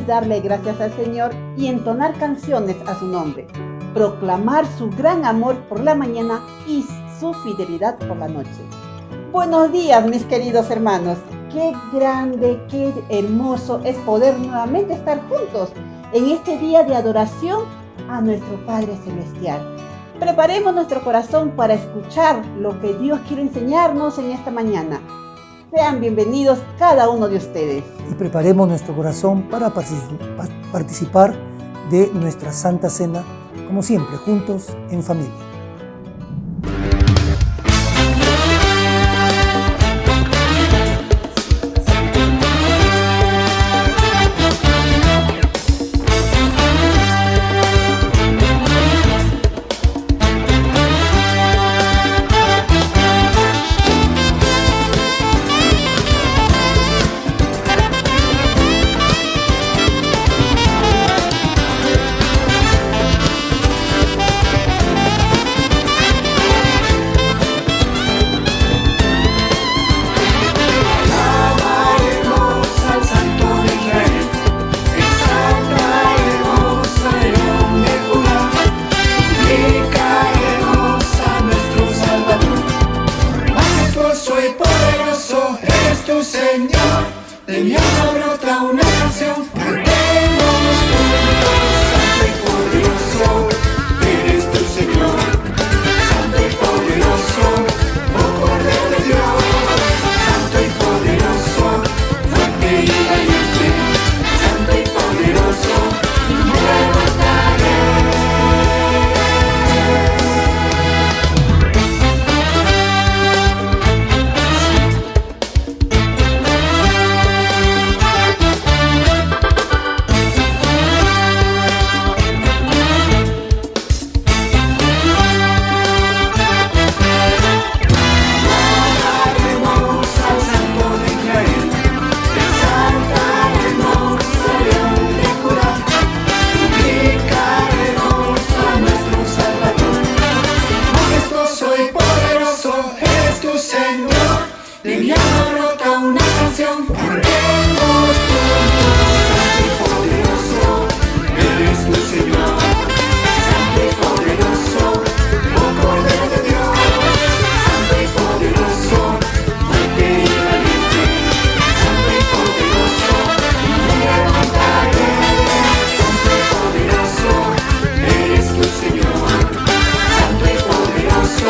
darle gracias al Señor y entonar canciones a su nombre, proclamar su gran amor por la mañana y su fidelidad por la noche. Buenos días, mis queridos hermanos. Qué grande, qué hermoso es poder nuevamente estar juntos en este día de adoración a nuestro Padre Celestial. Preparemos nuestro corazón para escuchar lo que Dios quiere enseñarnos en esta mañana. Sean bienvenidos cada uno de ustedes. Y preparemos nuestro corazón para participar de nuestra Santa Cena, como siempre, juntos en familia. Señor, de mi alma brota una canción. Cantemos juntos, santo y poderoso, eres tu Señor. Santo y poderoso, oh Cordero de Dios. Santo y poderoso, fuerte y valiente. Santo y poderoso, me levantaré. De mi alma brota una canción. Cantemos juntos, santo y poderoso, eres tu Señor. Santo y poderoso, oh Cordero de Dios. Santo y poderoso, fuerte y valiente. Santo y poderoso, me levantaré. Santo y poderoso, eres tu Señor. Santo y poderoso,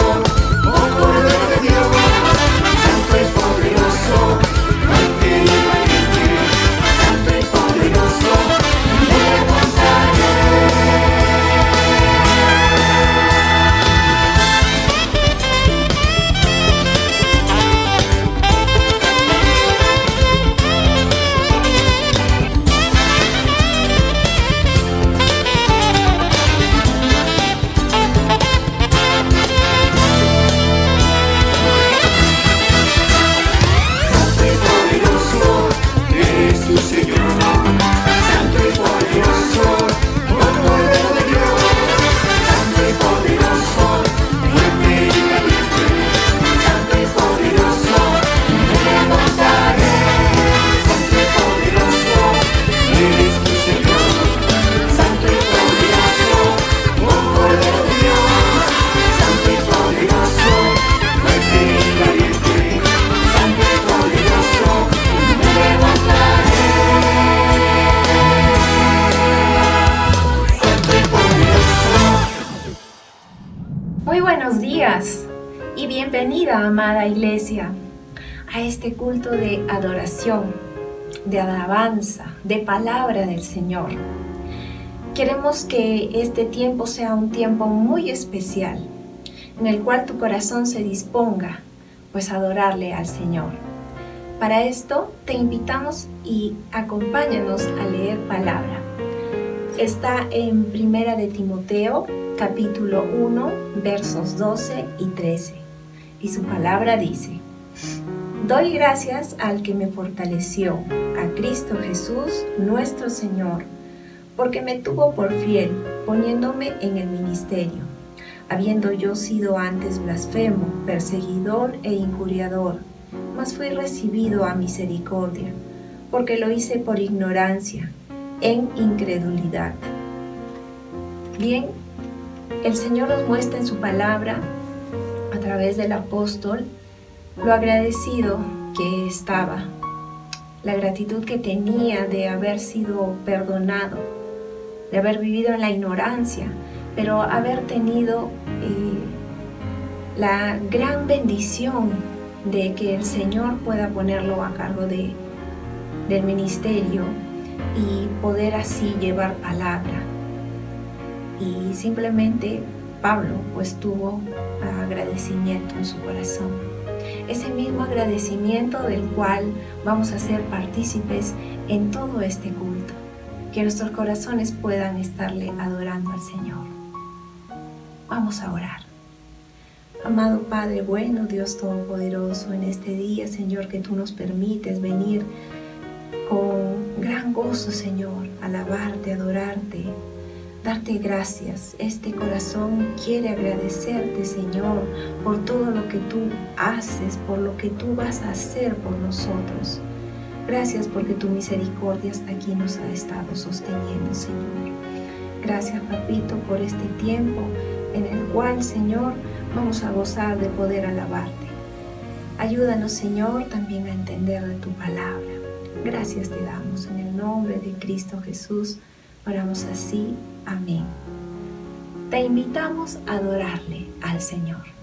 oh Cordero de Dios. Muy buenos días y bienvenida, amada iglesia, a este culto de adoración, de alabanza, de palabra del Señor. Queremos que este tiempo sea un tiempo muy especial, en el cual tu corazón se disponga, pues, a adorarle al Señor. Para esto te invitamos y acompáñanos a leer palabra. Está en Primera de Timoteo, capítulo 1, versos 12 y 13. Y su palabra dice: Doy gracias al que me fortaleció, a Cristo Jesús, nuestro Señor, porque me tuvo por fiel, poniéndome en el ministerio, habiendo yo sido antes blasfemo, perseguidor e injuriador, mas fui recibido a misericordia, porque lo hice por ignorancia, en incredulidad. Bien, el Señor nos muestra en su palabra, a través del apóstol, lo agradecido que estaba, la gratitud que tenía de haber sido perdonado, de haber vivido en la ignorancia, pero haber tenido la gran bendición de que el Señor pueda ponerlo a cargo del ministerio y poder así llevar palabra. Y simplemente Pablo pues tuvo agradecimiento en su corazón. Ese mismo agradecimiento del cual vamos a ser partícipes en todo este culto. Que nuestros corazones puedan estarle adorando al Señor. Vamos a orar. Amado Padre bueno, Dios Todopoderoso, en este día, Señor, que tú nos permites venir con gran gozo, Señor, alabarte, adorarte, darte gracias. Este corazón quiere agradecerte, Señor, por todo lo que tú haces, por lo que tú vas a hacer por nosotros. Gracias porque tu misericordia hasta aquí nos ha estado sosteniendo, Señor. Gracias, Papito, por este tiempo en el cual, Señor, vamos a gozar de poder alabarte. Ayúdanos, Señor, también a entender de tu palabra. Gracias te damos en el nombre de Cristo Jesús. Oramos así. Amén. Te invitamos a adorarle al Señor.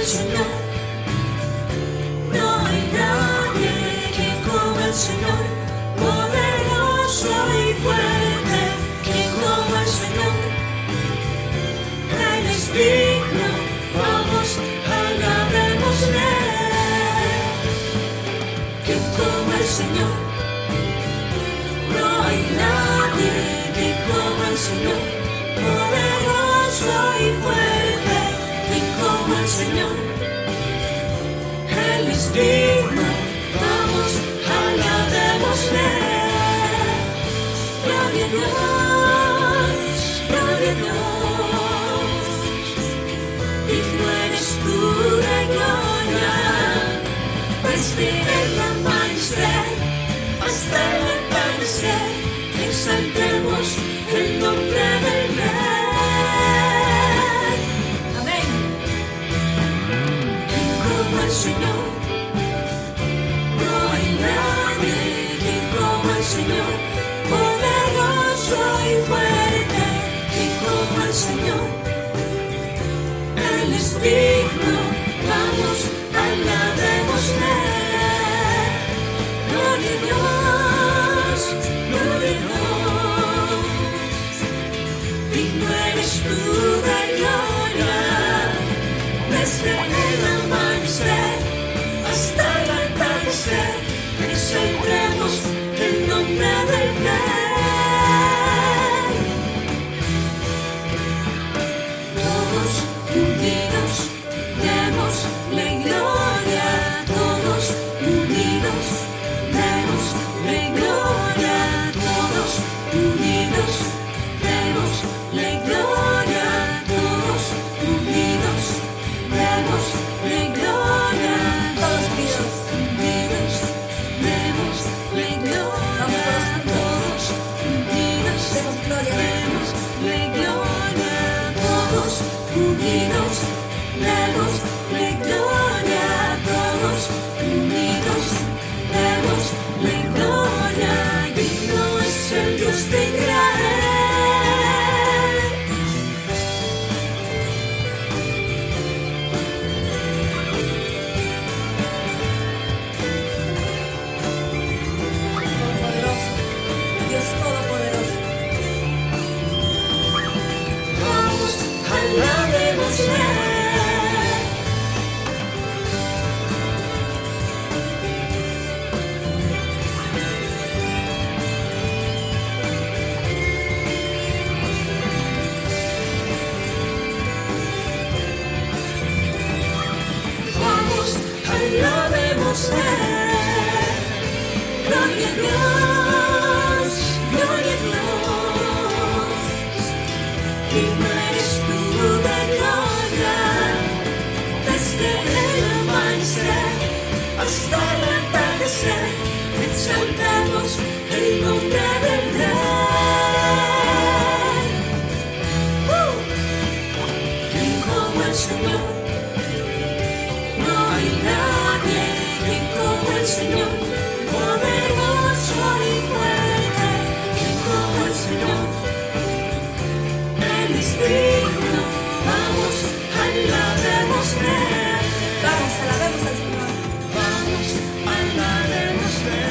Señor, no hay nadie que como el Señor, poderoso y fuerte, que como el Señor. Señor. No hay nadie que como el Señor, poderoso y fuerte, que como el Señor. Él es digno, vamos, alabémosle. Gloria a Dios, gloria a Dios. Digno eres tú de gloria, desde el amanecer hasta el atardecer, exaltemos el nombre del Rey. Amén. ¿Quién como el Señor? No hay nadie que como el Señor, poderoso y fuerte, que como el Señor. Él es digno, vamos, alabémosle. Gloria a Dios, gloria a Dios. Digno eres tú de gloria, desde el amanecer hasta el atardecer, exaltemos el nombre del Rey. Todos unidos, démosle gloria, todos unidos, démosle gloria, todos unidos, démosle gloria, todos unidos, démosle gloria, todos unidos, démosle gloria, todos unidos, démosle gloria, todos unidos, démosle gloria, todos unidos, démosle gloria. Digno es el Dios de Israel. Todopoderoso, Dios todopoderoso. Vamos, alabémosle. Vamos, alabémosle. Gloria a Dios, gloria a Dios. Digno eres tú de gloria, desde el amanecer hasta el atardecer, exaltamos el nombre del Rey. ¿Quién como el Señor? No hay nadie que como el Señor, poderoso y fuerte, que como el Señor. Él es digno, vamos, alabémosle. Vamos, alabemos al Señor. Vamos, alabémosle.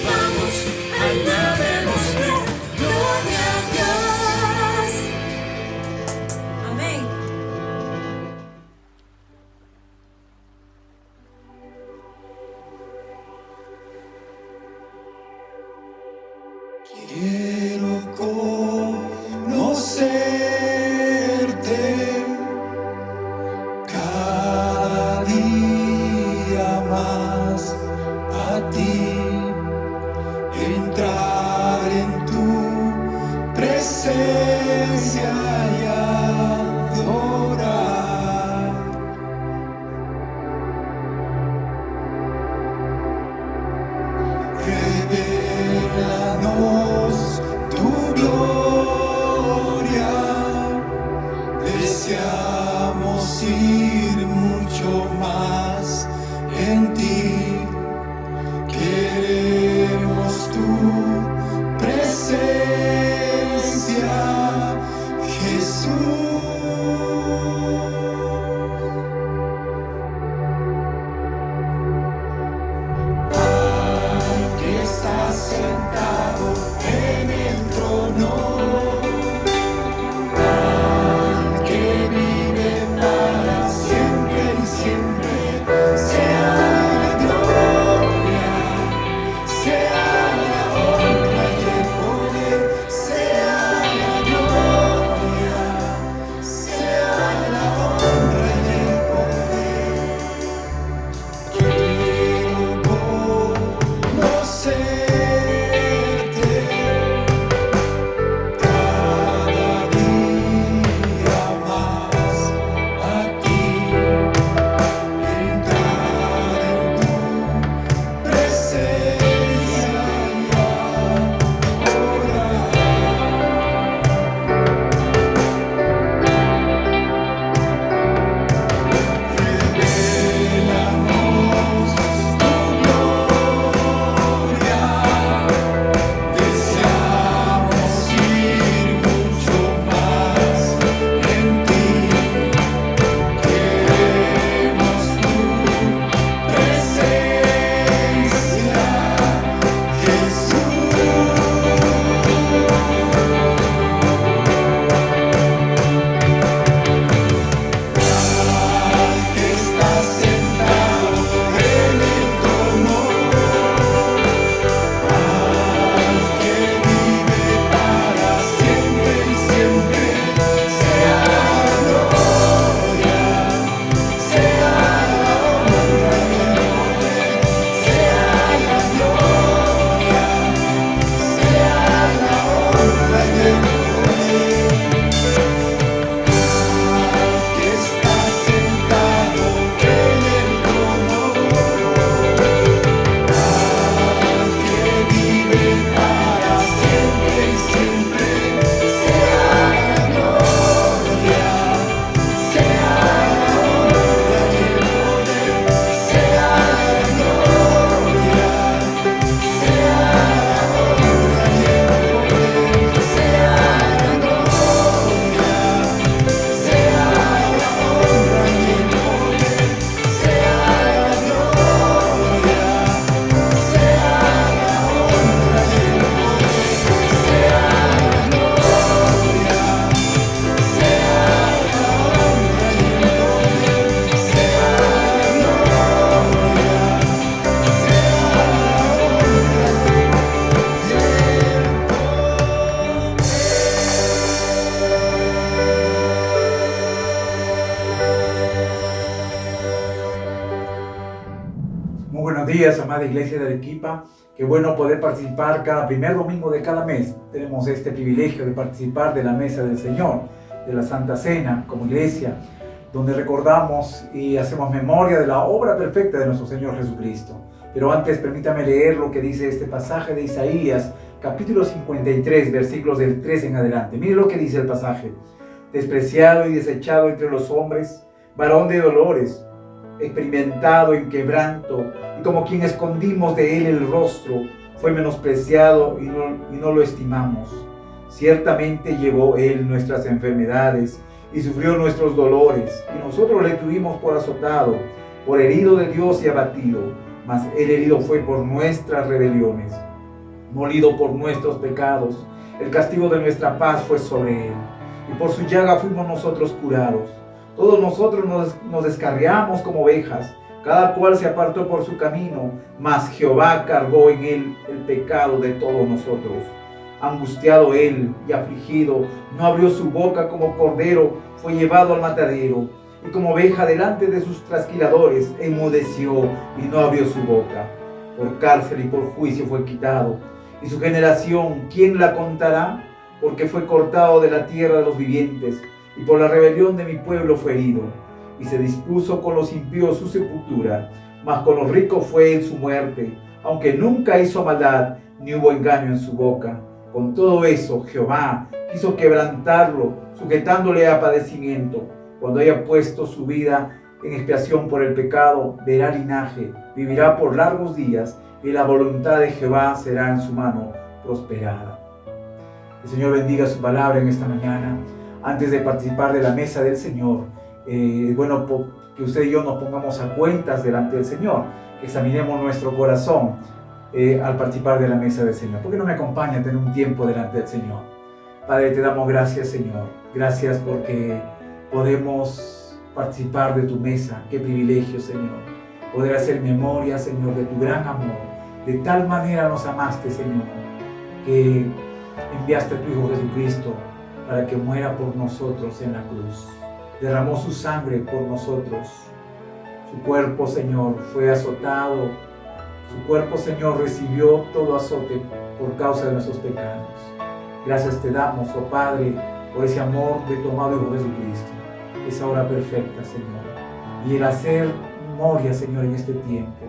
Vamos, alabémosle. Gloria a Dios. Amén. Quiero conocerte cada día más, a ti, entrar en tu presencia y adorar. Revélanos tu gloria, deseamos ir mucho más en ti, queremos tu presencia, Jesús. Que estás sentado en el trono, al que vive para siempre y siempre. Buenos días, amada Iglesia de Arequipa. Qué bueno poder participar cada primer domingo de cada mes. Tenemos este privilegio de participar de la mesa del Señor, de la Santa Cena como iglesia, donde recordamos y hacemos memoria de la obra perfecta de nuestro Señor Jesucristo. Pero antes permítame leer lo que dice este pasaje de Isaías, capítulo 53, versículos del 3 en adelante. Mire lo que dice el pasaje. Despreciado y desechado entre los hombres, varón de dolores, experimentado en quebranto, y como quien escondimos de él el rostro, fue menospreciado y no lo estimamos. Ciertamente llevó él nuestras enfermedades y sufrió nuestros dolores, y nosotros le tuvimos por azotado, por herido de Dios y abatido. Mas el herido fue por nuestras rebeliones, molido por nuestros pecados. El castigo de nuestra paz fue sobre él, y por su llaga fuimos nosotros curados. Todos nosotros nos descarriamos como ovejas, cada cual se apartó por su camino, mas Jehová cargó en él el pecado de todos nosotros. Angustiado él y afligido, no abrió su boca. Como cordero fue llevado al matadero, y como oveja delante de sus trasquiladores, enmudeció y no abrió su boca. Por cárcel y por juicio fue quitado, y su generación, ¿quién la contará? Porque fue cortado de la tierra de los vivientes, y por la rebelión de mi pueblo fue herido. Y se dispuso con los impíos su sepultura, mas con los ricos fue en su muerte, aunque nunca hizo maldad, ni hubo engaño en su boca. Con todo eso, Jehová quiso quebrantarlo, sujetándole a padecimiento. Cuando haya puesto su vida en expiación por el pecado, verá linaje, vivirá por largos días, y la voluntad de Jehová será en su mano prosperada. El Señor bendiga su palabra en esta mañana. Antes de participar de la mesa del Señor, es bueno que usted y yo nos pongamos a cuentas delante del Señor, que examinemos nuestro corazón al participar de la mesa del Señor. ¿Por qué no me acompaña a tener un tiempo delante del Señor? Padre, te damos gracias, Señor. Gracias porque podemos participar de tu mesa. Qué privilegio, Señor. Poder hacer memoria, Señor, de tu gran amor. De tal manera nos amaste, Señor, que enviaste a tu Hijo Jesucristo para que muera por nosotros en la cruz. Derramó su sangre por nosotros. Su cuerpo, Señor, fue azotado. Su cuerpo, Señor, recibió todo azote por causa de nuestros pecados. Gracias te damos, oh Padre, por ese amor de tu amado Hijo Jesucristo. Esa hora perfecta, Señor. Y el hacer memoria, Señor, en este tiempo.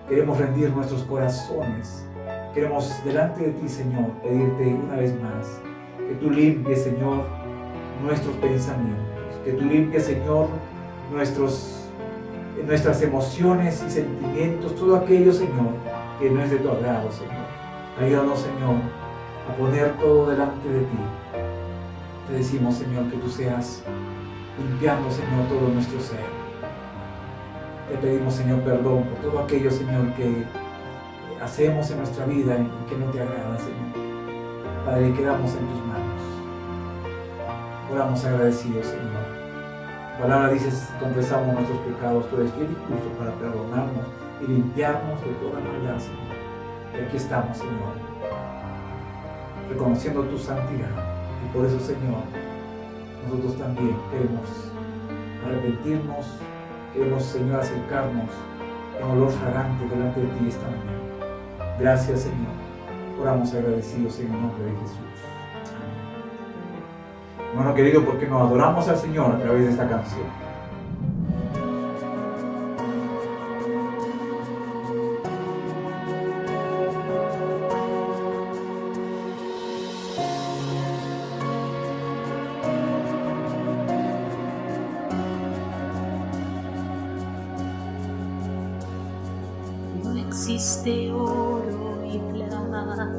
Queremos rendir nuestros corazones. Queremos delante de ti, Señor, pedirte una vez más que tú limpies, Señor, nuestros pensamientos, que tú limpies, Señor, nuestras emociones y sentimientos, todo aquello, Señor, que no es de tu agrado, Señor. Ayúdanos, Señor, a poner todo delante de ti. Te decimos, Señor, que tú seas limpiando, Señor, todo nuestro ser. Te pedimos, Señor, perdón por todo aquello, Señor, que hacemos en nuestra vida y que no te agrada, Señor. Padre, quedamos en tus manos. Oramos agradecidos, Señor. Tu palabra dice, si confesamos nuestros pecados, tú eres fiel y justo para perdonarnos y limpiarnos de toda maldad, Señor. Y aquí estamos, Señor, reconociendo tu santidad. Y por eso, Señor, nosotros también queremos arrepentirnos, queremos, Señor, acercarnos en olor fragante delante de ti esta mañana. Gracias, Señor. Oramos agradecidos en el nombre de Jesús. Amén. Hermano querido, ¿por qué no adoramos al Señor a través de esta canción? No existe oro y plata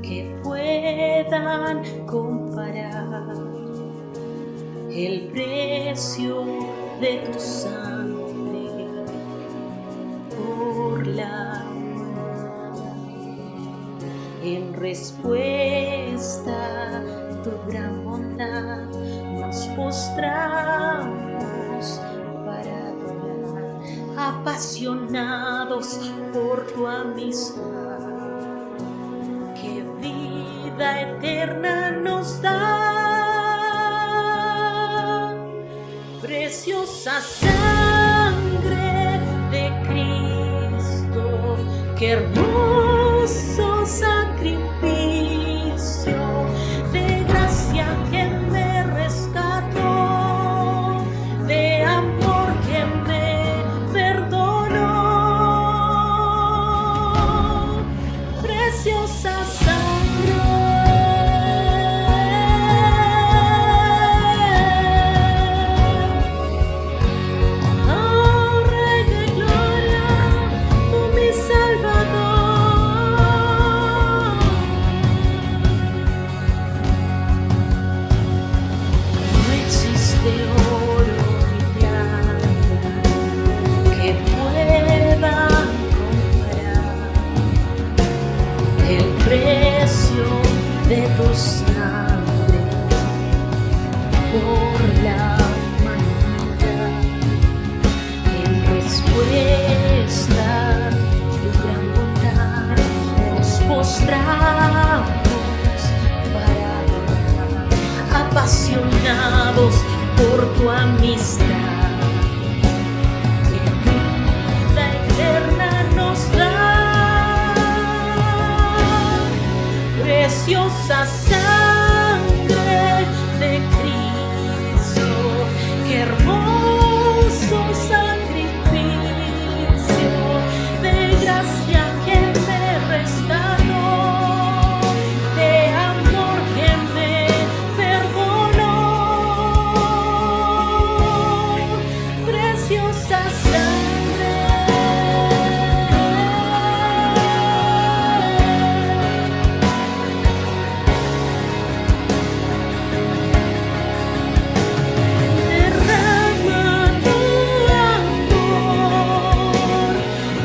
que puedan comparar el precio de tu sangre por la humanidad. En respuesta a tu gran bondad nos postramos para adorar, apasionados por tu amistad. Que vida eterna nos da, preciosa sangre de Cristo. qué hermoso sacrificio de gracia que me rescató, de amor que me perdonó. Preciosa sangre, oh Rey de gloria, tú mi Salvador. No existe oro ni plata que pueda comparar el precio de tu sangre por la humanidad. En respuesta a tu gran bondad nos postramos para adorar, apasionados por tu amistad, que vida eterna nos da. Preciosa sangre de Cristo, qué hermoso sacrificio de gracia que me rescató, de amor que me perdonó. Preciosa sangre, derrama tu amor,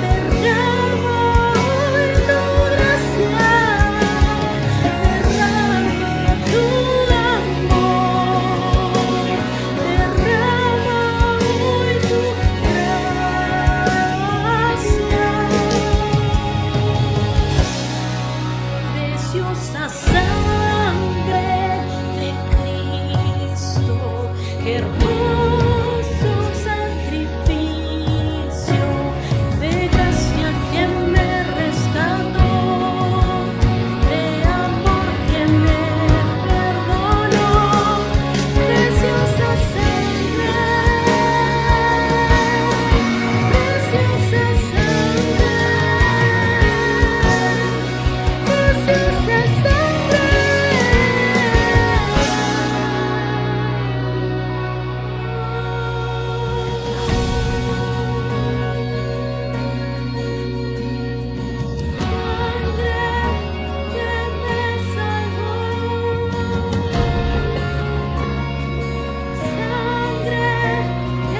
derrama hoy tu gracia, derrama tu amor, derrama hoy tu gracia. Preciosa sangre de Cristo, qué hermoso sacrificio de gracia que me rescató, de amor que me perdonó. Preciosa sangre, preciosa sangre, preciosa sangre. Sangre que me salvó, sangre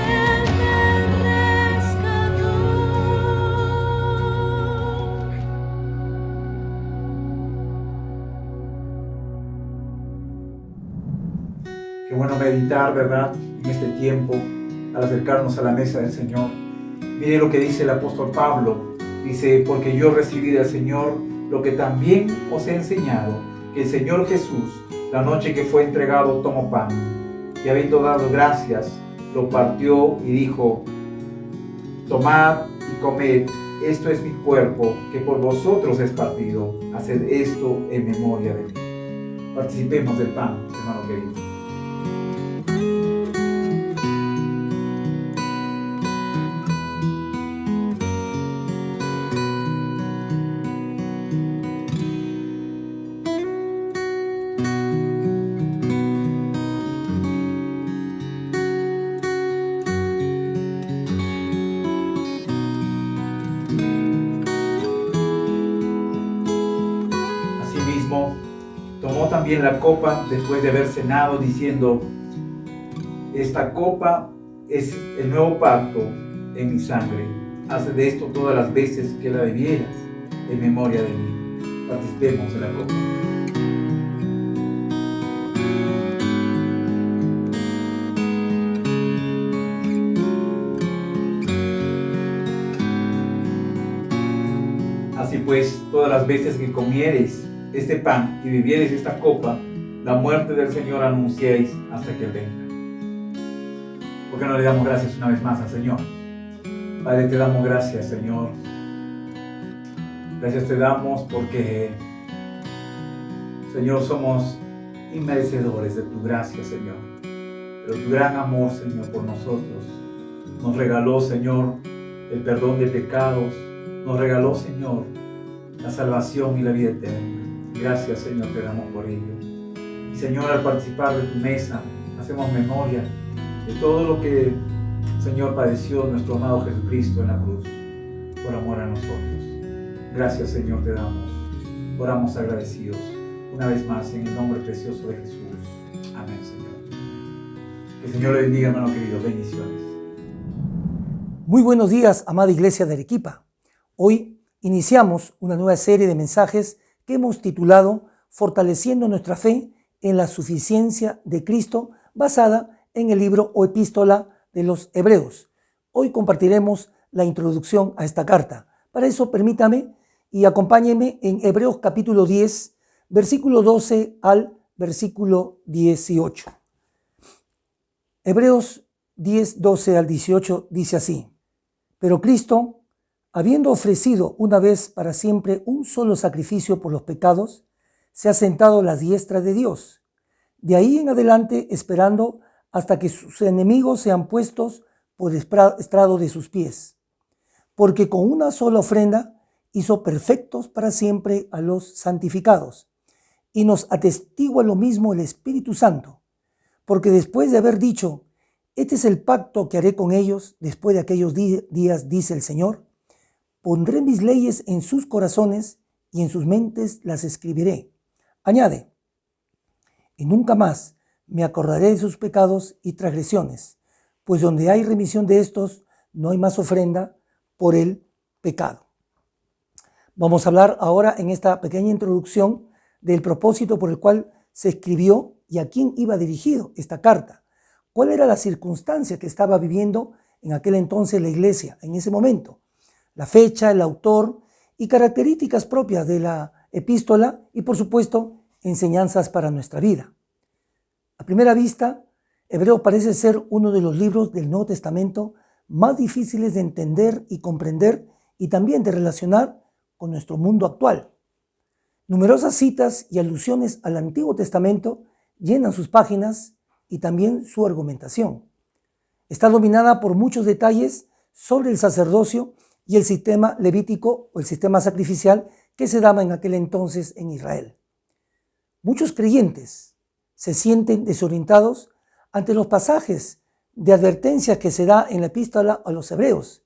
que me rescató. Qué bueno meditar, ¿verdad? En este tiempo, al acercarnos a la mesa del Señor. Mire lo que dice el apóstol Pablo. Dice, porque yo recibí del Señor lo que también os he enseñado, que el Señor Jesús, la noche que fue entregado, tomó pan, y habiendo dado gracias, lo partió y dijo, tomad y comed, esto es mi cuerpo, que por vosotros es partido, haced esto en memoria de mí. Participemos del pan, hermano querido. Asimismo, tomó también la copa después de haber cenado, diciendo, esta copa es el nuevo pacto en mi sangre. Haz de esto todas las veces que la bebieras en memoria de mí. Participemos de la copa. Así pues, todas las veces que comiereis este pan y bebiereis esta copa, la muerte del Señor anunciéis hasta que Él venga. ¿Por qué no le damos gracias una vez más al Señor? Padre, te damos gracias, Señor, Gracias te damos porque, Señor, somos inmerecedores de tu gracia, Señor. Pero tu gran amor, Señor, por nosotros nos regaló, Señor, el perdón de pecados. Nos regaló, Señor, la salvación y la vida eterna. Gracias, Señor, te damos por ello. Y, Señor, al participar de tu mesa, hacemos memoria de todo lo que, Señor, padeció nuestro amado Jesucristo en la cruz por amor a nosotros. Gracias, Señor, te damos. Oramos agradecidos una vez más en el nombre precioso de Jesús. Amén, Señor. Que el Señor le bendiga, hermano querido. Bendiciones. Muy buenos días, amada Iglesia de Arequipa. Hoy iniciamos una nueva serie de mensajes que hemos titulado Fortaleciendo nuestra fe en la suficiencia de Cristo, basada en el libro o epístola de los Hebreos. Hoy compartiremos la introducción a esta carta. Para eso permítame y acompáñenme en Hebreos capítulo 10, versículo 12 al versículo 18. Hebreos 10, 12 al 18 dice así: Pero Cristo, habiendo ofrecido una vez para siempre un solo sacrificio por los pecados, se ha sentado a la diestra de Dios. De ahí en adelante esperando hasta que sus enemigos sean puestos por estrado de sus pies. Porque con una sola ofrenda hizo perfectos para siempre a los santificados. Y nos atestigua lo mismo el Espíritu Santo. Porque después de haber dicho, este es el pacto que haré con ellos después de aquellos días, dice el Señor, pondré mis leyes en sus corazones y en sus mentes las escribiré. Añade, y nunca más me acordaré de sus pecados y transgresiones, pues donde hay remisión de estos, no hay más ofrenda por el pecado. Vamos a hablar ahora en esta pequeña introducción del propósito por el cual se escribió y a quién iba dirigido esta carta. ¿Cuál era la circunstancia que estaba viviendo en aquel entonces la iglesia, en ese momento? La fecha, el autor y características propias de la epístola y, por supuesto, enseñanzas para nuestra vida. A primera vista, Hebreo parece ser uno de los libros del Nuevo Testamento más difíciles de entender y comprender y también de relacionar con nuestro mundo actual. Numerosas citas y alusiones al Antiguo Testamento llenan sus páginas y también su argumentación. Está dominada por muchos detalles sobre el sacerdocio y el sistema levítico o el sistema sacrificial que se daba en aquel entonces en Israel. Muchos creyentes se sienten desorientados ante los pasajes de advertencia que se da en la epístola a los Hebreos,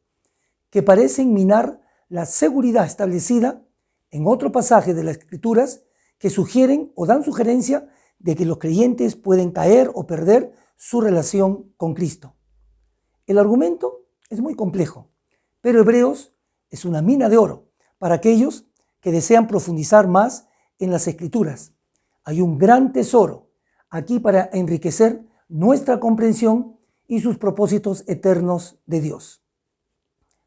que parecen minar la seguridad establecida en otro pasaje de las Escrituras que sugieren o dan sugerencia de que los creyentes pueden caer o perder su relación con Cristo. El argumento es muy complejo, pero Hebreos es una mina de oro para aquellos que desean profundizar más en las Escrituras. Hay un gran tesoro aquí para enriquecer nuestra comprensión y sus propósitos eternos de Dios.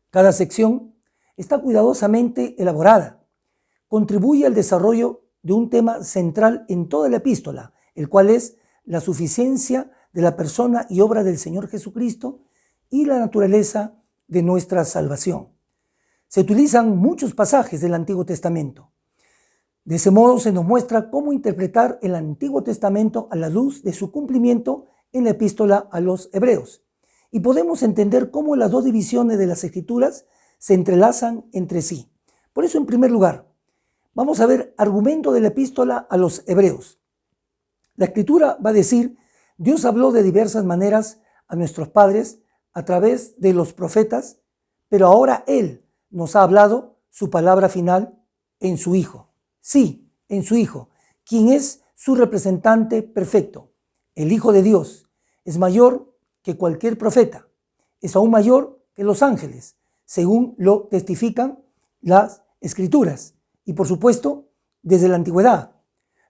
Cada sección está cuidadosamente elaborada, contribuye al desarrollo de un tema central en toda la epístola, el cual es la suficiencia de la persona y obra del Señor Jesucristo y la naturaleza de nuestra salvación. Se utilizan muchos pasajes del Antiguo Testamento. De ese modo se nos muestra cómo interpretar el Antiguo Testamento a la luz de su cumplimiento en la epístola a los Hebreos. Y podemos entender cómo las dos divisiones de las Escrituras se entrelazan entre sí. Por eso, en primer lugar, vamos a ver argumento de la epístola a los Hebreos. La Escritura va a decir, Dios habló de diversas maneras a nuestros padres a través de los profetas, pero ahora Él nos ha hablado su palabra final en su Hijo. Sí, en su Hijo, quien es su representante perfecto. El Hijo de Dios es mayor que cualquier profeta, es aún mayor que los ángeles, según lo testifican las Escrituras. Y por supuesto, desde la antigüedad.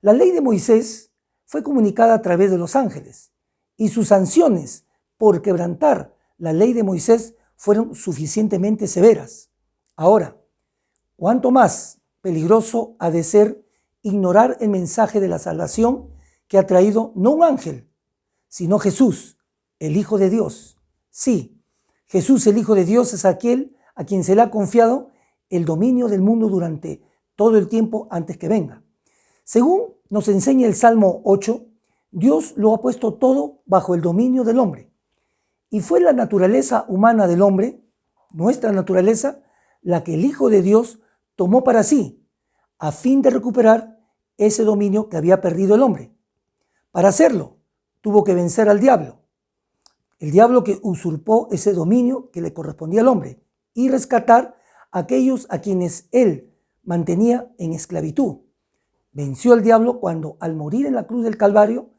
La ley de Moisés fue comunicada a través de los ángeles y sus sanciones por quebrantar la ley de Moisés fueron suficientemente severas. Ahora, ¿cuánto más peligroso ha de ser ignorar el mensaje de la salvación que ha traído no un ángel, sino Jesús, el Hijo de Dios? Sí, Jesús, el Hijo de Dios, es aquel a quien se le ha confiado el dominio del mundo durante todo el tiempo antes que venga. Según nos enseña el Salmo 8, Dios lo ha puesto todo bajo el dominio del hombre. Y fue la naturaleza humana del hombre, nuestra naturaleza, la que el Hijo de Dios tomó para sí, a fin de recuperar ese dominio que había perdido el hombre. Para hacerlo, tuvo que vencer al diablo, el diablo que usurpó ese dominio que le correspondía al hombre, y rescatar a aquellos a quienes él mantenía en esclavitud. Venció al diablo cuando, al morir en la cruz del Calvario,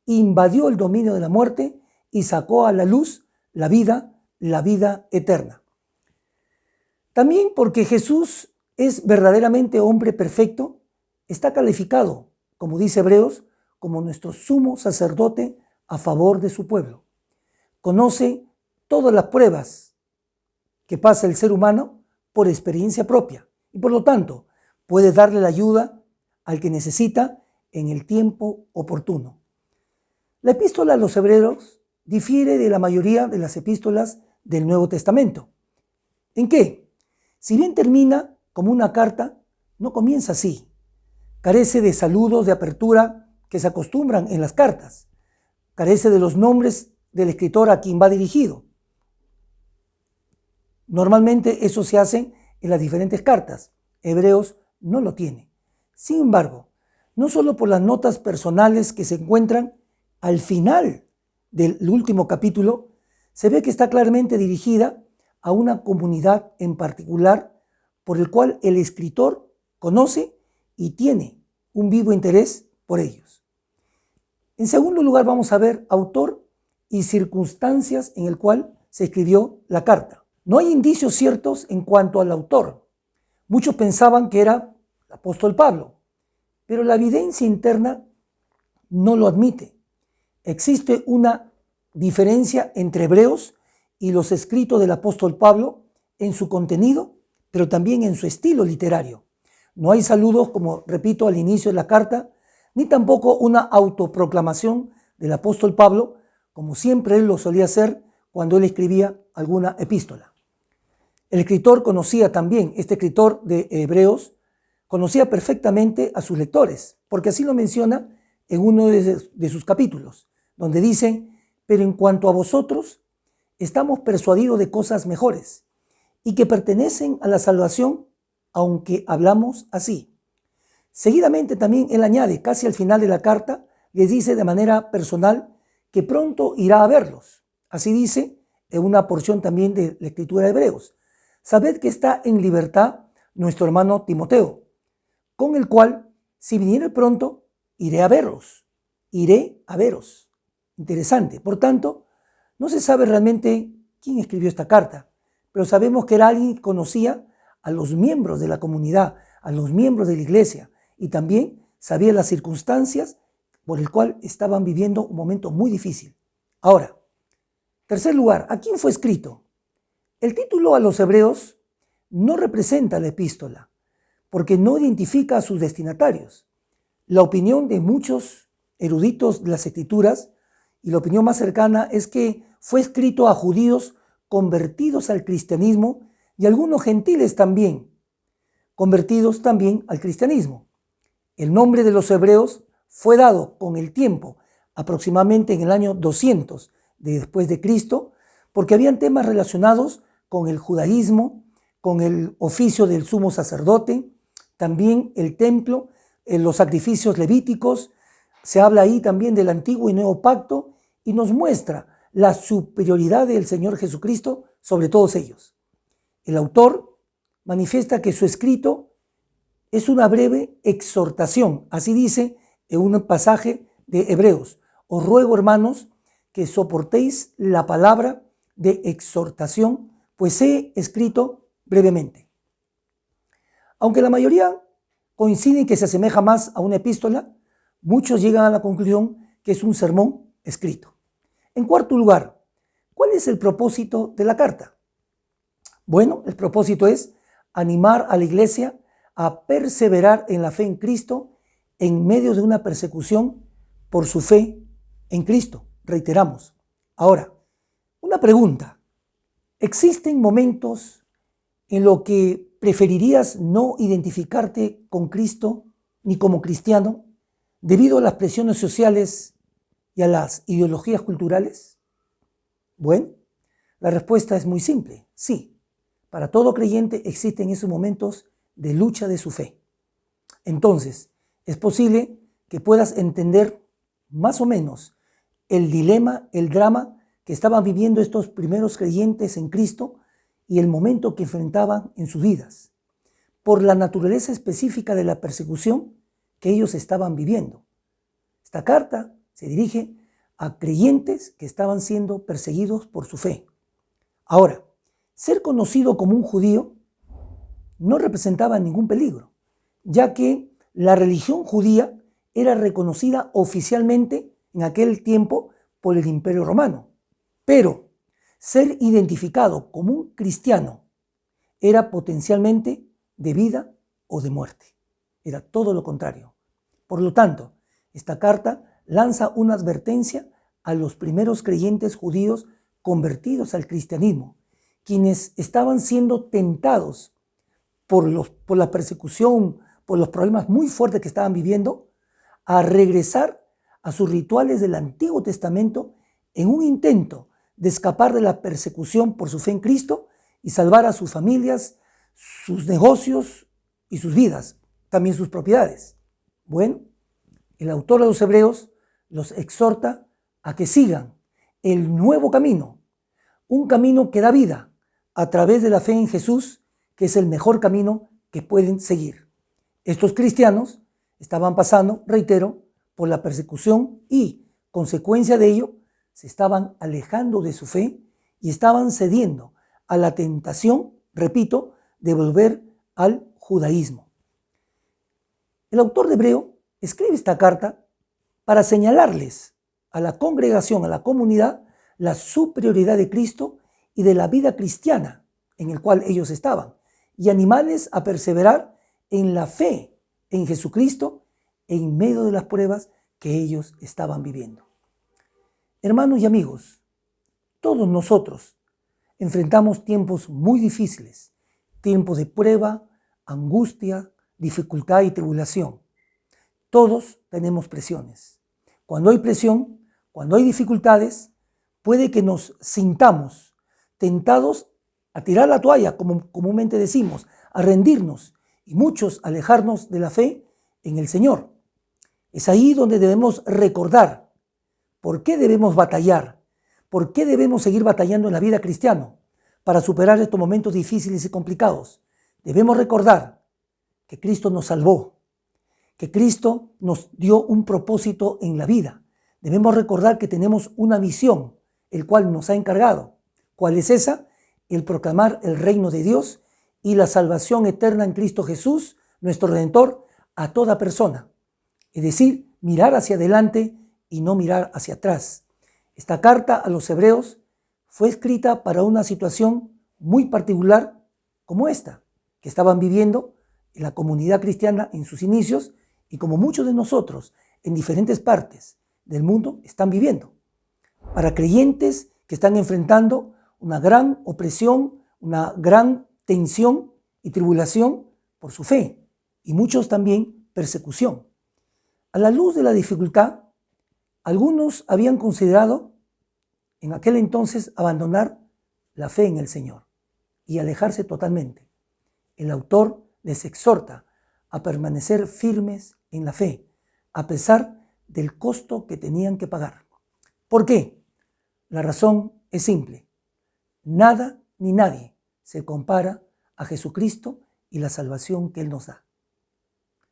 invadió el dominio de la muerte y sacó a la luz la vida eterna. También porque Jesús es verdaderamente hombre perfecto, está calificado, como dice Hebreos, como nuestro sumo sacerdote a favor de su pueblo. Conoce todas las pruebas que pasa el ser humano por experiencia propia y por lo tanto puede darle la ayuda al que necesita en el tiempo oportuno. La epístola a los Hebreos difiere de la mayoría de las epístolas del Nuevo Testamento. ¿En qué? Si bien termina como una carta, no comienza así. Carece de saludos de apertura que se acostumbran en las cartas. Carece de los nombres del escritor a quien va dirigido. Normalmente eso se hace en las diferentes cartas. Hebreos no lo tiene. Sin embargo, no solo por las notas personales que se encuentran al final del último capítulo, se ve que está claramente dirigida a una comunidad en particular por el cual el escritor conoce y tiene un vivo interés por ellos. En segundo lugar, vamos a ver autor y circunstancias en el cual se escribió la carta. No hay indicios ciertos en cuanto al autor. Muchos pensaban que era el apóstol Pablo, pero la evidencia interna no lo admite. Existe una diferencia entre Hebreos y los escritos del apóstol Pablo en su contenido, pero también en su estilo literario. No hay saludos, como repito al inicio de la carta, ni tampoco una autoproclamación del apóstol Pablo, como siempre él lo solía hacer cuando él escribía alguna epístola. El escritor conocía también, este escritor de Hebreos, conocía perfectamente a sus lectores, porque así lo menciona en uno de sus capítulos, donde dice: pero en cuanto a vosotros, estamos persuadidos de cosas mejores y que pertenecen a la salvación, aunque hablamos así. Seguidamente también él añade, casi al final de la carta, les dice de manera personal que pronto irá a verlos. Así dice en una porción también de la escritura de Hebreos: sabed que está en libertad nuestro hermano Timoteo, con el cual, si viniere pronto, iré a veros. Iré a veros. Interesante. Por tanto, no se sabe realmente quién escribió esta carta, pero sabemos que era alguien que conocía a los miembros de la comunidad, a los miembros de la iglesia, y también sabía las circunstancias por el cual estaban viviendo un momento muy difícil. Ahora, tercer lugar, ¿a quién fue escrito? El título a los Hebreos no representa la epístola, porque no identifica a sus destinatarios. La opinión de muchos eruditos de las Escrituras y la opinión más cercana es que fue escrito a judíos convertidos al cristianismo y algunos gentiles también, convertidos también al cristianismo. El nombre de los hebreos fue dado con el tiempo, aproximadamente en el año 200 después de Cristo, porque habían temas relacionados con el judaísmo, con el oficio del sumo sacerdote, también el templo, los sacrificios levíticos. Se habla ahí también del antiguo y nuevo pacto y nos muestra la superioridad del Señor Jesucristo sobre todos ellos. El autor manifiesta que su escrito es una breve exhortación, así dice en un pasaje de Hebreos: os ruego, hermanos, que soportéis la palabra de exhortación, pues he escrito brevemente. Aunque la mayoría coinciden que se asemeja más a una epístola, muchos llegan a la conclusión que es un sermón escrito. En cuarto lugar, ¿cuál es el propósito de la carta? Bueno, el propósito es animar a la iglesia a perseverar en la fe en Cristo en medio de una persecución por su fe en Cristo. Reiteramos. Ahora, una pregunta. ¿Existen momentos en los que preferirías no identificarte con Cristo ni como cristiano debido a las presiones sociales y a las ideologías culturales? Bueno, la respuesta es muy simple, sí. Para todo creyente existen esos momentos de lucha de su fe. Entonces, es posible que puedas entender más o menos el dilema, el drama que estaban viviendo estos primeros creyentes en Cristo y el momento que enfrentaban en sus vidas, por la naturaleza específica de la persecución que ellos estaban viviendo. Esta carta se dirige a creyentes que estaban siendo perseguidos por su fe. Ahora, ser conocido como un judío no representaba ningún peligro, ya que la religión judía era reconocida oficialmente en aquel tiempo por el Imperio Romano. Pero ser identificado como un cristiano era potencialmente de vida o de muerte. Era todo lo contrario. Por lo tanto, esta carta lanza una advertencia a los primeros creyentes judíos convertidos al cristianismo, quienes estaban siendo tentados por la persecución, por los problemas muy fuertes que estaban viviendo, a regresar a sus rituales del Antiguo Testamento en un intento de escapar de la persecución por su fe en Cristo y salvar a sus familias, sus negocios y sus vidas, también sus propiedades. Bueno, el autor de los Hebreos los exhorta a que sigan el nuevo camino, un camino que da vida a través de la fe en Jesús, que es el mejor camino que pueden seguir. Estos cristianos estaban pasando, reitero, por la persecución y, consecuencia de ello, se estaban alejando de su fe y estaban cediendo a la tentación, repito, de volver al judaísmo. El autor de Hebreo escribe esta carta para señalarles a la congregación, a la comunidad, la superioridad de Cristo y de la vida cristiana en el cual ellos estaban, y animarles a perseverar en la fe en Jesucristo en medio de las pruebas que ellos estaban viviendo. Hermanos y amigos, todos nosotros enfrentamos tiempos muy difíciles, tiempos de prueba, angustia, dificultad y tribulación. Todos tenemos presiones. Cuando hay presión, cuando hay dificultades, puede que nos sintamos tentados a tirar la toalla, como comúnmente decimos, a rendirnos y muchos alejarnos de la fe en el Señor. Es ahí donde debemos recordar por qué debemos batallar, por qué debemos seguir batallando en la vida cristiana para superar estos momentos difíciles y complicados. Debemos recordar que Cristo nos salvó, que Cristo nos dio un propósito en la vida. Debemos recordar que tenemos una misión, el cual nos ha encargado. ¿Cuál es esa? El proclamar el reino de Dios y la salvación eterna en Cristo Jesús, nuestro Redentor, a toda persona. Es decir, mirar hacia adelante y no mirar hacia atrás. Esta carta a los hebreos fue escrita para una situación muy particular como esta, que estaban viviendo en la comunidad cristiana en sus inicios y como muchos de nosotros en diferentes partes del mundo están viviendo. Para creyentes que están enfrentando una gran opresión, una gran tensión y tribulación por su fe, y muchos también persecución. A la luz de la dificultad, algunos habían considerado en aquel entonces abandonar la fe en el Señor y alejarse totalmente. El autor les exhorta a permanecer firmes en la fe, a pesar del costo que tenían que pagar. ¿Por qué? La razón es simple. Nada ni nadie se compara a Jesucristo y la salvación que Él nos da.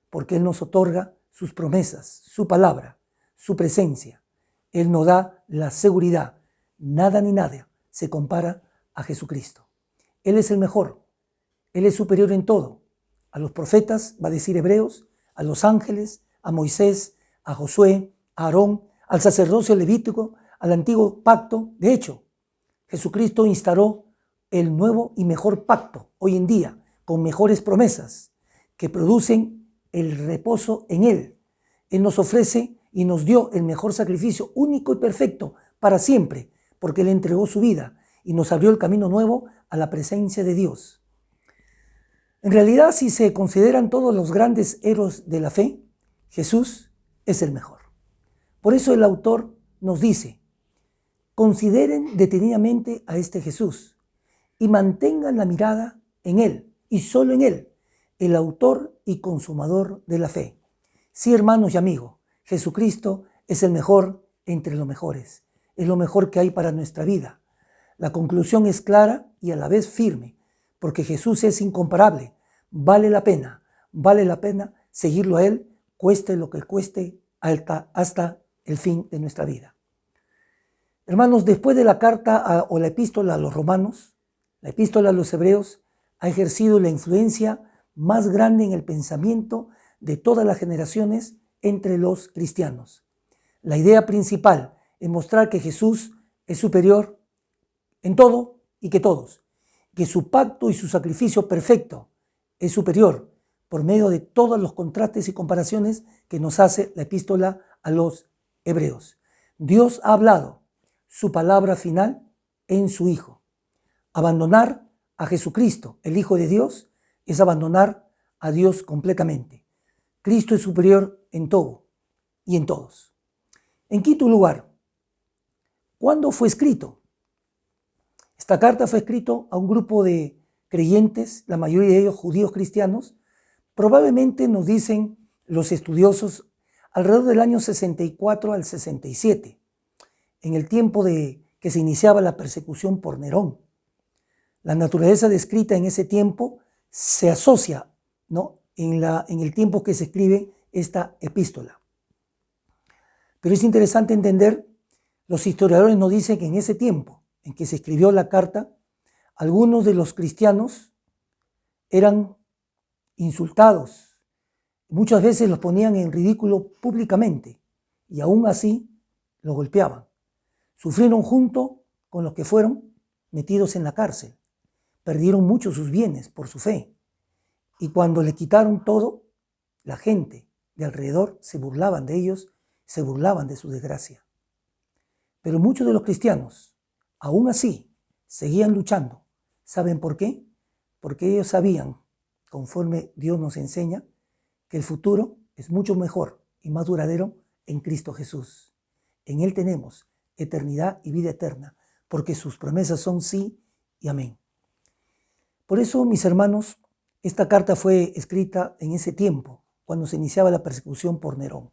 Porque Él nos otorga sus promesas, su palabra, su presencia. Él nos da la seguridad. Nada ni nadie se compara a Jesucristo. Él es el mejor. Él es superior en todo. A los profetas, va a decir Hebreos, a los ángeles, a Moisés, a Josué, a Aarón, al sacerdocio levítico, al antiguo pacto. De hecho, Jesucristo instauró el nuevo y mejor pacto hoy en día, con mejores promesas que producen el reposo en Él. Él nos ofrece y nos dio el mejor sacrificio único y perfecto para siempre, porque Él entregó su vida y nos abrió el camino nuevo a la presencia de Dios. En realidad, si se consideran todos los grandes héroes de la fe, Jesús es el mejor. Por eso el autor nos dice: consideren detenidamente a este Jesús y mantengan la mirada en Él y solo en Él, el autor y consumador de la fe. Sí, hermanos y amigos, Jesucristo es el mejor entre los mejores. Es lo mejor que hay para nuestra vida. La conclusión es clara y a la vez firme, porque Jesús es incomparable. Vale la pena seguirlo a Él, cueste lo que cueste, hasta el fin de nuestra vida. Hermanos, después de la carta o la epístola a los romanos, la epístola a los hebreos ha ejercido la influencia más grande en el pensamiento de todas las generaciones entre los cristianos. La idea principal es mostrar que Jesús es superior en todo y que todos, que su pacto y su sacrificio perfecto es superior por medio de todos los contrastes y comparaciones que nos hace la epístola a los hebreos. Dios ha hablado su palabra final en su Hijo. Abandonar a Jesucristo, el Hijo de Dios, es abandonar a Dios completamente. Cristo es superior en todo y en todos. En quinto lugar, ¿cuándo fue escrito? Esta carta fue escrita a un grupo de creyentes, la mayoría de ellos judíos cristianos. Probablemente, nos dicen los estudiosos, alrededor del año 64 al 67, en el tiempo que se iniciaba la persecución por Nerón. La naturaleza descrita en ese tiempo se asocia, ¿no?, en el tiempo que se escribe esta epístola. Pero es interesante entender, los historiadores nos dicen que en ese tiempo en que se escribió la carta, algunos de los cristianos eran insultados. Muchas veces los ponían en ridículo públicamente y aún así los golpeaban. Sufrieron junto con los que fueron metidos en la cárcel. Perdieron mucho sus bienes por su fe. Y cuando le quitaron todo, la gente de alrededor se burlaban de ellos, se burlaban de su desgracia. Pero muchos de los cristianos, aún así, seguían luchando. ¿Saben por qué? Porque ellos sabían, conforme Dios nos enseña, que el futuro es mucho mejor y más duradero en Cristo Jesús. En Él tenemos eternidad y vida eterna, porque sus promesas son sí y amén. Por eso, mis hermanos, esta carta fue escrita en ese tiempo, cuando se iniciaba la persecución por Nerón.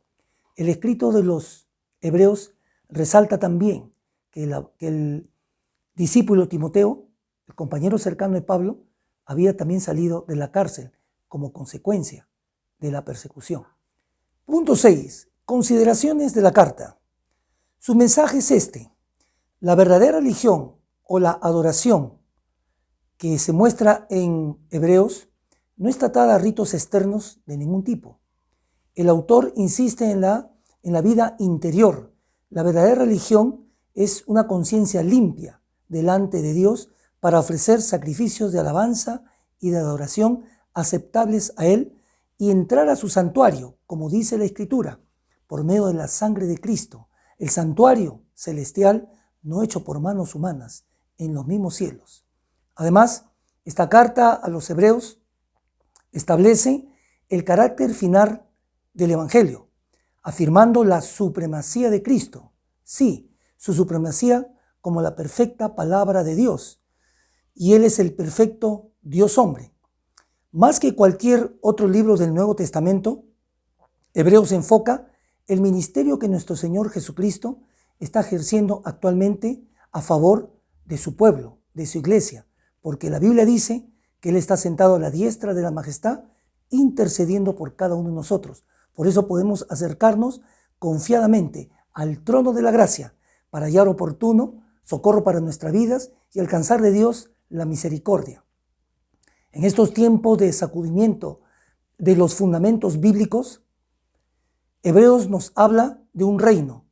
El escrito de los hebreos resalta también que el discípulo Timoteo, el compañero cercano de Pablo, había también salido de la cárcel como consecuencia de la persecución. Punto 6. Consideraciones de la carta. Su mensaje es este: la verdadera religión o la adoración que se muestra en Hebreos no está atada a ritos externos de ningún tipo. El autor insiste en la vida interior. La verdadera religión es una conciencia limpia delante de Dios para ofrecer sacrificios de alabanza y de adoración aceptables a Él y entrar a su santuario, como dice la Escritura, por medio de la sangre de Cristo, el santuario celestial no hecho por manos humanas, en los mismos cielos. Además, esta carta a los hebreos establece el carácter final del Evangelio, afirmando la supremacía de Cristo. Sí, su supremacía como la perfecta palabra de Dios. Y Él es el perfecto Dios hombre. Más que cualquier otro libro del Nuevo Testamento, Hebreos enfoca el ministerio que nuestro Señor Jesucristo está ejerciendo actualmente a favor de su pueblo, de su iglesia, porque la Biblia dice que Él está sentado a la diestra de la majestad, intercediendo por cada uno de nosotros. Por eso podemos acercarnos confiadamente al trono de la gracia para hallar oportuno socorro para nuestras vidas y alcanzar de Dios la misericordia. En estos tiempos de sacudimiento de los fundamentos bíblicos, Hebreos nos habla de un reino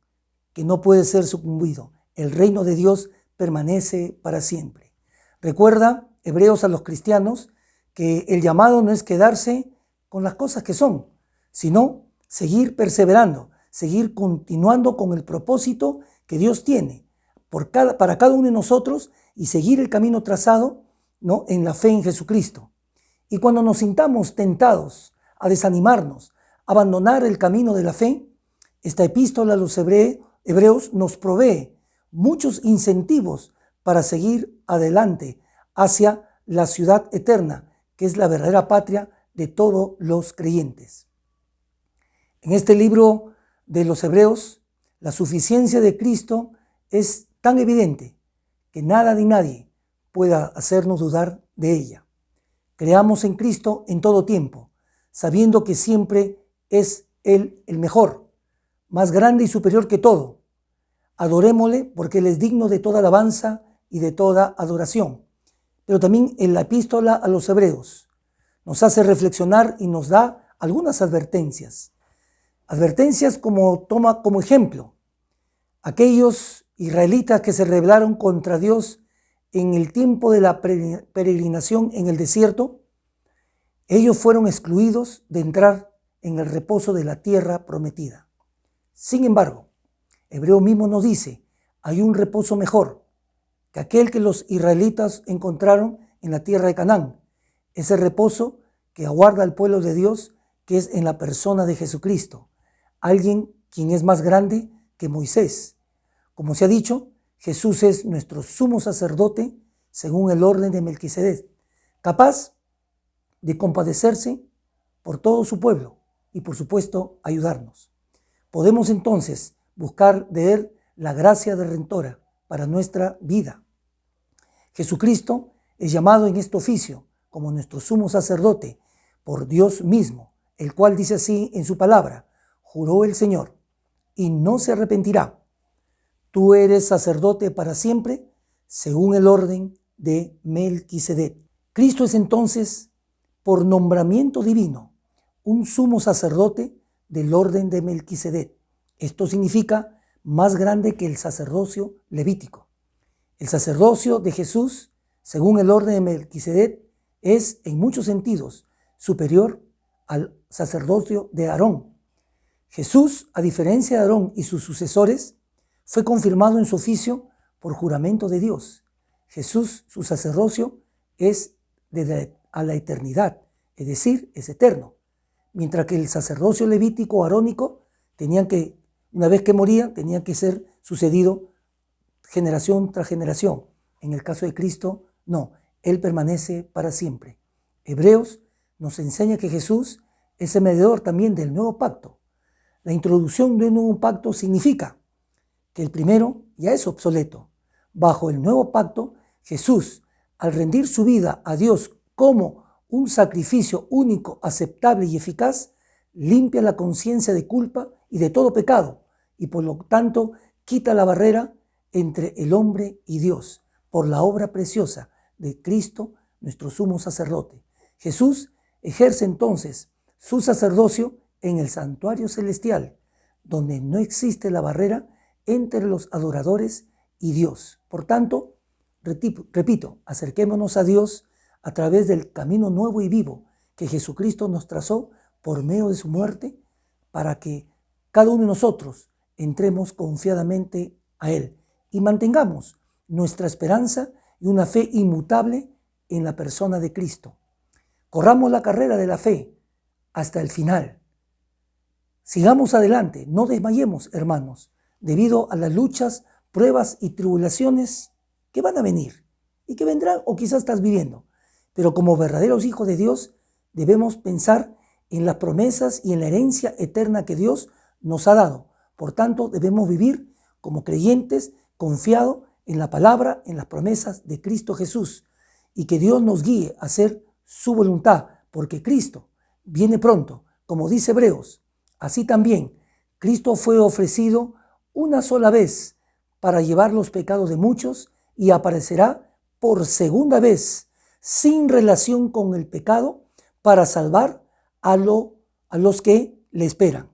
que no puede ser sucumbido. El reino de Dios permanece para siempre. Recuerda, Hebreos, a los cristianos, que el llamado no es quedarse con las cosas que son, sino seguir perseverando, seguir continuando con el propósito que Dios tiene para cada uno de nosotros y seguir el camino trazado, ¿no?, en la fe en Jesucristo. Y cuando nos sintamos tentados a desanimarnos, a abandonar el camino de la fe, esta epístola a los hebreos nos provee muchos incentivos para seguir adelante hacia la ciudad eterna, que es la verdadera patria de todos los creyentes. En este libro de los Hebreos, la suficiencia de Cristo es tan evidente que nada ni nadie pueda hacernos dudar de ella. Creamos en Cristo en todo tiempo, sabiendo que siempre es Él el mejor, más grande y superior que todo. Adorémosle porque Él es digno de toda alabanza y de toda adoración. Pero también en la epístola a los Hebreos nos hace reflexionar y nos da algunas advertencias. Advertencias como toma como ejemplo aquellos israelitas que se rebelaron contra Dios en el tiempo de la peregrinación en el desierto. Ellos fueron excluidos de entrar en el reposo de la tierra prometida. Sin embargo, Hebreo mismo nos dice, hay un reposo mejor que aquel que los israelitas encontraron en la tierra de Canaán. Ese reposo que aguarda al pueblo de Dios, que es en la persona de Jesucristo, alguien quien es más grande que Moisés. Como se ha dicho, Jesús es nuestro sumo sacerdote según el orden de Melquisedec, capaz de compadecerse por todo su pueblo y por supuesto ayudarnos. Podemos entonces buscar de Él la gracia redentora para nuestra vida. Jesucristo es llamado en este oficio como nuestro sumo sacerdote por Dios mismo, el cual dice así en su palabra, juró el Señor, y no se arrepentirá. Tú eres sacerdote para siempre, según el orden de Melquisedec. Cristo es entonces, por nombramiento divino, un sumo sacerdote del orden de Melquisedec. Esto significa más grande que el sacerdocio levítico. El sacerdocio de Jesús, según el orden de Melquisedec, es en muchos sentidos superior al sacerdocio de Aarón. Jesús, a diferencia de Aarón y sus sucesores, fue confirmado en su oficio por juramento de Dios. Jesús, su sacerdocio, es a la eternidad, es decir, es eterno. Mientras que el sacerdocio levítico arónico una vez que moría, tenía que ser sucedido generación tras generación. En el caso de Cristo, no, Él permanece para siempre. Hebreos nos enseña que Jesús es el mediador también del nuevo pacto. La introducción de un nuevo pacto significa que el primero ya es obsoleto. Bajo el nuevo pacto, Jesús, al rendir su vida a Dios como un sacrificio único, aceptable y eficaz, limpia la conciencia de culpa y de todo pecado, y por lo tanto quita la barrera entre el hombre y Dios, por la obra preciosa de Cristo, nuestro sumo sacerdote. Jesús ejerce entonces su sacerdocio en el santuario celestial, donde no existe la barrera entre los adoradores y Dios. Por tanto, repito, acerquémonos a Dios a través del camino nuevo y vivo que Jesucristo nos trazó por medio de su muerte, para que cada uno de nosotros entremos confiadamente a Él y mantengamos nuestra esperanza y una fe inmutable en la persona de Cristo. Corramos la carrera de la fe hasta el final. Sigamos adelante, no desmayemos, hermanos, debido a las luchas, pruebas y tribulaciones que van a venir y que vendrán o quizás estás viviendo. Pero como verdaderos hijos de Dios debemos pensar en las promesas y en la herencia eterna que Dios nos ha dado. Por tanto, debemos vivir como creyentes confiados en la palabra, en las promesas de Cristo Jesús, y que Dios nos guíe a hacer su voluntad, porque Cristo viene pronto, como dice Hebreos. Así también, Cristo fue ofrecido una sola vez para llevar los pecados de muchos y aparecerá por segunda vez, sin relación con el pecado, para salvar a los que le esperan.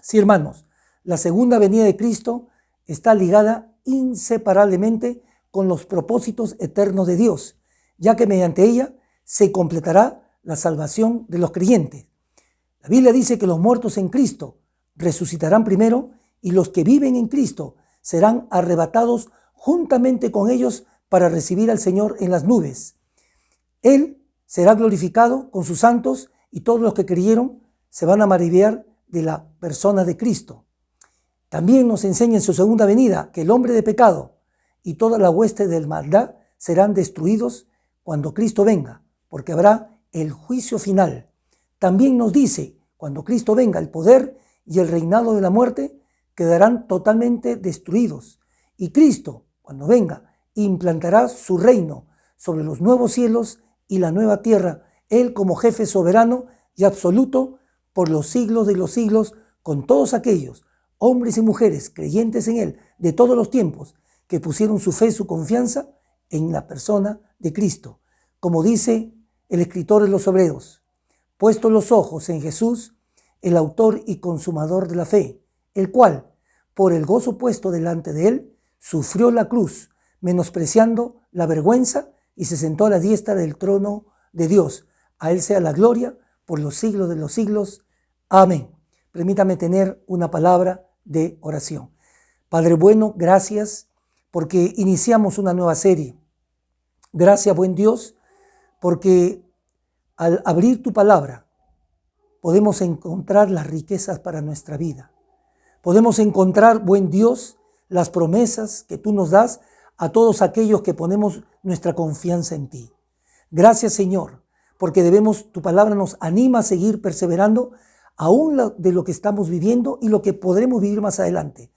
Sí, hermanos, la segunda venida de Cristo está ligada inseparablemente con los propósitos eternos de Dios, ya que mediante ella se completará la salvación de los creyentes. La Biblia dice que los muertos en Cristo resucitarán primero y los que viven en Cristo serán arrebatados juntamente con ellos para recibir al Señor en las nubes. Él será glorificado con sus santos y todos los que creyeron se van a maravillar de la persona de Cristo. También nos enseña en su segunda venida que el hombre de pecado y toda la hueste de maldad serán destruidos cuando Cristo venga, porque habrá el juicio final. También nos dice, cuando Cristo venga, el poder y el reinado de la muerte quedarán totalmente destruidos. Y Cristo, cuando venga, implantará su reino sobre los nuevos cielos y la nueva tierra, Él como jefe soberano y absoluto por los siglos de los siglos, con todos aquellos hombres y mujeres creyentes en Él de todos los tiempos, que pusieron su fe, su confianza en la persona de Cristo. Como dice el escritor de los Hebreos, puesto los ojos en Jesús, el autor y consumador de la fe, el cual, por el gozo puesto delante de Él, sufrió la cruz, menospreciando la vergüenza, y se sentó a la diestra del trono de Dios. A Él sea la gloria por los siglos de los siglos. Amén. Permítame tener una palabra de oración. Padre bueno, gracias porque iniciamos una nueva serie. Gracias, buen Dios, porque al abrir tu palabra podemos encontrar las riquezas para nuestra vida. Podemos encontrar, buen Dios, las promesas que tú nos das a todos aquellos que ponemos nuestra confianza en ti. Gracias, Señor, porque tu palabra nos anima a seguir perseverando aún de lo que estamos viviendo y lo que podremos vivir más adelante.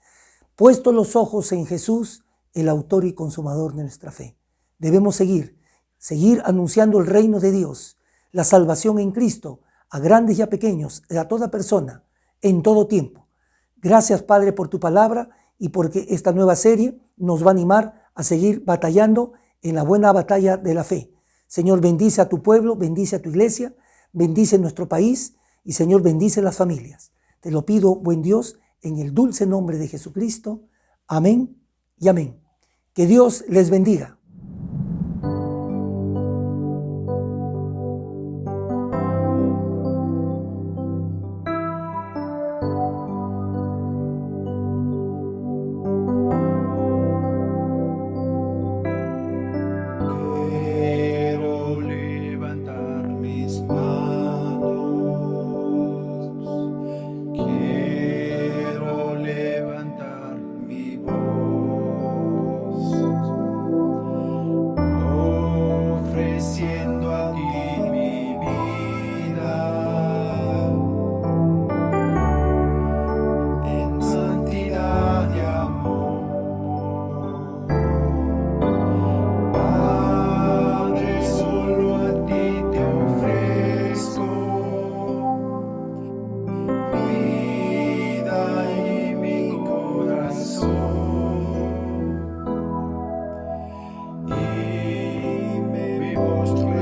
Puesto los ojos en Jesús, el autor y consumador de nuestra fe. Debemos seguir anunciando el reino de Dios, la salvación en Cristo, a grandes y a pequeños, a toda persona, en todo tiempo. Gracias, Padre, por tu palabra y porque esta nueva serie nos va a animar a seguir batallando en la buena batalla de la fe. Señor, bendice a tu pueblo, bendice a tu iglesia, bendice nuestro país y, Señor, bendice las familias. Te lo pido, buen Dios, en el dulce nombre de Jesucristo. Amén y amén. Que Dios les bendiga. Quiero levantar mis manos, quiero levantar mi voz, ofreciendo a ti mi vida en santidad y amor. Padre, solo a ti te ofrezco mi vida y mi corazón, y me postro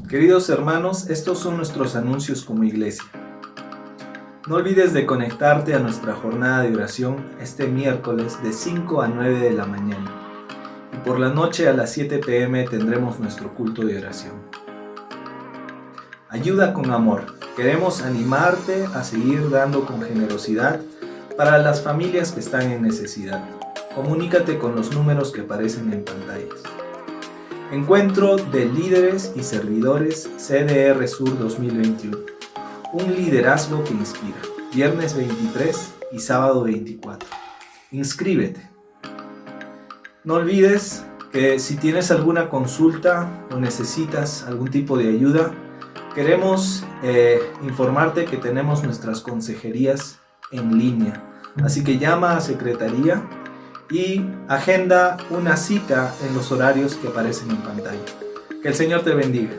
Queridos hermanos, estos son nuestros anuncios como iglesia. No olvides de conectarte a nuestra jornada de oración este miércoles de 5 a 9 de la mañana. Y por la noche a las 7 p.m. tendremos nuestro culto de oración. Ayuda con amor. Queremos animarte a seguir dando con generosidad para las familias que están en necesidad. Comunícate con los números que aparecen en pantallas. Encuentro de líderes y servidores CDR Sur 2021. Un liderazgo que inspira. Viernes 23 y sábado 24. Inscríbete. No olvides que si tienes alguna consulta o necesitas algún tipo de ayuda, queremos informarte que tenemos nuestras consejerías en línea. Así que llama a secretaría y agenda una cita en los horarios que aparecen en pantalla. Que el Señor te bendiga.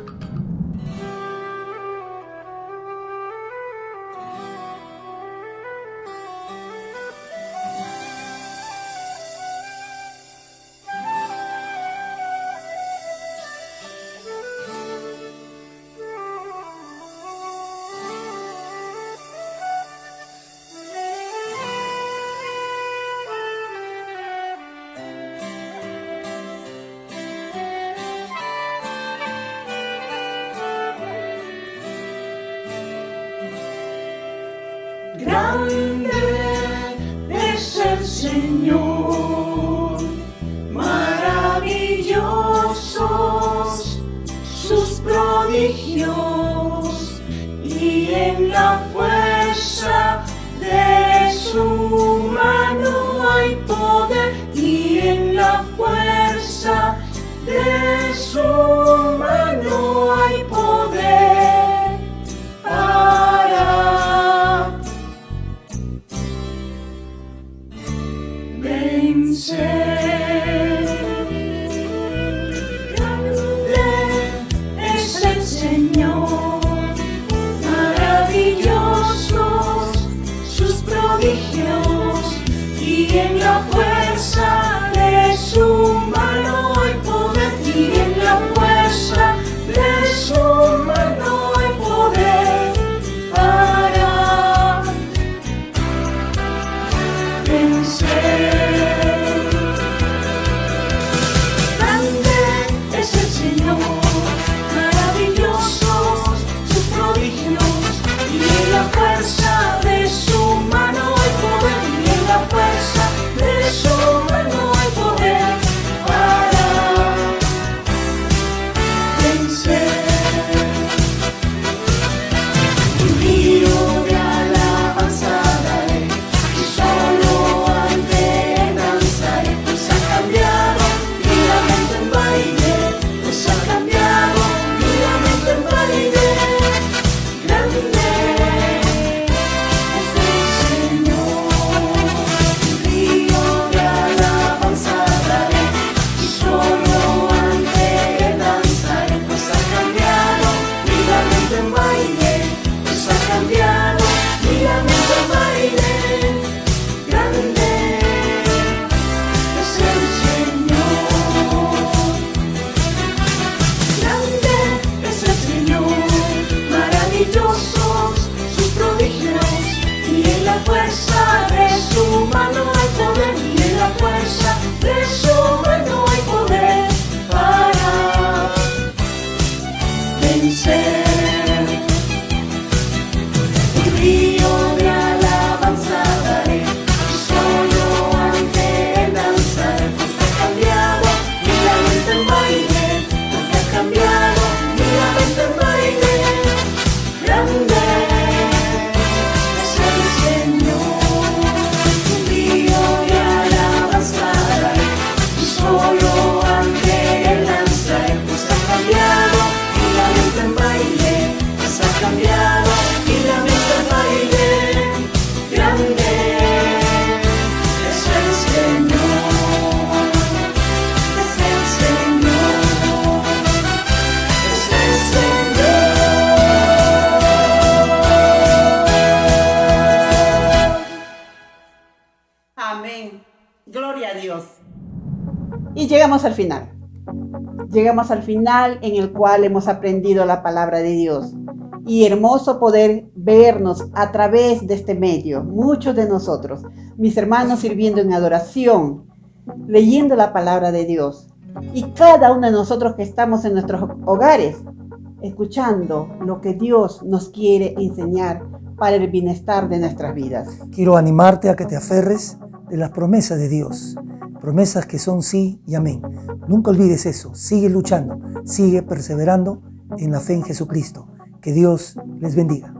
Grande es el Señor, maravillosos sus prodigios, y en la fuerza de su mano hay poder, y en la fuerza de su mano hay poder para vencer. Grande es el Señor, maravillosos sus prodigios, y en la fuerza de su mano hay poder, y en la fuerza de su mano hay poder para vencer. Grande es el Señor, maravillosos sus prodigios, y en la fuerza de su mano hay poder, y en la fuerza de su mano hay poder para vencer. Un río de alabanza daré, y solo ante él danzaré, pues ha cambiado mi lamento en baile, pues ha cambiado mi lamento en baile. Grande es el Señor, un río de alabanza daré, y solo ante él danzaré, pues ha cambiado mi lamento en baile, pues ha cambiado mi lamento en baile. Grande es el Señor, grande es el Señor, maravillosos sus prodigios, y en la fuerza de su mano hay poder, y en la fuerza de su mano hay poder para vencer. Un río de alabanza daré, y solo ante él danzaré, pues ha cambiado mi lamento en baile, pues ha cambiado mi lamento en baile. Grande es el Señor, un río de alabanza daré, y solo ante él danzaré, pues ha cambiado mi lamento en baile, pues ha cambiado mi lamento en baile. Grande es el Señor, es el Señor, es el Señor. Amén. Gloria a Dios. Y llegamos al final. Llegamos al final en el cual hemos aprendido la palabra de Dios. Y hermoso poder vernos a través de este medio, muchos de nosotros, mis hermanos sirviendo en adoración, leyendo la palabra de Dios. Y cada uno de nosotros que estamos en nuestros hogares, escuchando lo que Dios nos quiere enseñar para el bienestar de nuestras vidas. Quiero animarte a que te aferres de las promesas de Dios, promesas que son sí y amén. Nunca olvides eso, sigue luchando, sigue perseverando en la fe en Jesucristo. Que Dios les bendiga.